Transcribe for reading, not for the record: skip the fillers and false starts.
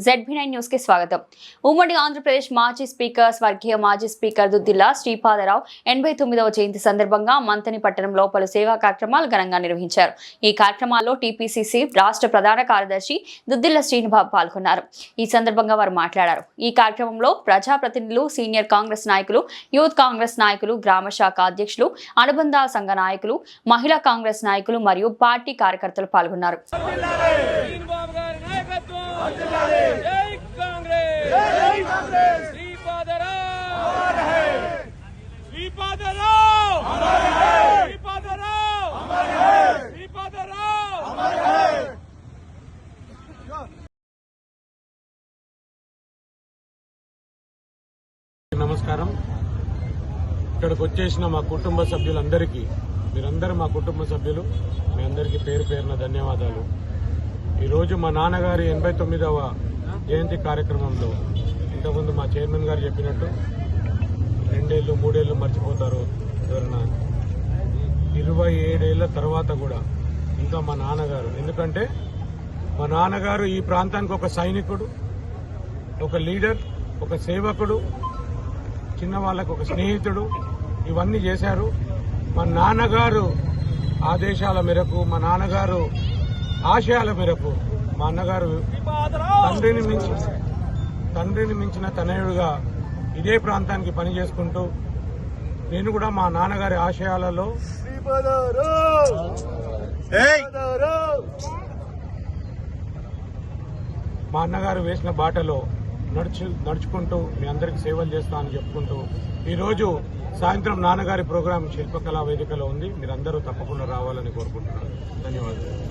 ZB9 news కి స్వాగతం. ఉమ్మడి ఆంధ్రప్రదేశ్ మాజీ స్పీకర్ స్వర్గీయ మాజీ స్పీకర్ దుద్దిల్ల శ్రీపాదరావు 89వ జయంతి సందర్భంగా మంతని పట్టణంలో పలు సేవా కార్యక్రమాలు ఘనంగా నిర్వహించారు. ఈ కార్యక్రమాల్లో టీపీసీసీ రాష్ట్ర ప్రధాన కార్యదర్శి దుద్దిల్ల శ్రీనిబాబు పాల్గొన్నారు. ఈ సందర్భంగా వారు మాట్లాడారు. ఈ కార్యక్రమంలో ప్రజాప్రతినిధులు, సీనియర్ కాంగ్రెస్ నాయకులు, యూత్ కాంగ్రెస్ నాయకులు, గ్రామ శాఖ అధ్యక్షులు, అనుబంధ సంఘ నాయకులు, మహిళా కాంగ్రెస్ నాయకులు మరియు పార్టీ కార్యకర్తలు పాల్గొన్నారు. जय कांग्रेस, जय कांग्रेस, श्रीपादराव अमर है, श्रीपादराव अमर है, श्रीपादराव अमर है, श्रीपादराव अमर है. నమస్కారం. ఇక్కడికి వచ్చేసిన మా కుటుంబ సభ్యులందరికీ, మీరందరూ మా కుటుంబ సభ్యులు, మీ అందరికీ పేరు పేరున ధన్యవాదాలు. ఈరోజు మా నాన్నగారి 89వ జయంతి కార్యక్రమంలో ఇంతకుముందు మా చైర్మన్ గారు చెప్పినట్టు 2 ఏళ్ళు 3 ఏళ్ళు మర్చిపోతారు ఎవరైనా, 27 ఏళ్ల తర్వాత కూడా ఇంకా మా నాన్నగారు, ఎందుకంటే మా నాన్నగారు ఈ ప్రాంతానికి ఒక సైనికుడు, ఒక లీడర్, ఒక సేవకుడు, చిన్నవాళ్ళకు ఒక స్నేహితుడు, ఇవన్నీ చేశారు. మా నాన్నగారు ఆదేశాల మేరకు, మా నాన్నగారు ఆశయాల మేరకు, మా అన్నగారు తండ్రిని మించిన తనయుడుగా ఇదే ప్రాంతానికి పనిచేసుకుంటూ, నేను కూడా మా నాన్నగారి ఆశయాలలో మా అన్నగారు వేసిన బాటలో నడుచుకుంటూ మీ అందరికి సేవలు చేస్తా అని చెప్పుకుంటూ, ఈరోజు సాయంత్రం నాన్నగారి ప్రోగ్రాం శిల్పకళా వేదికలో ఉంది. మీరందరూ తప్పకుండా రావాలని కోరుకుంటున్నాను. ధన్యవాదాలు.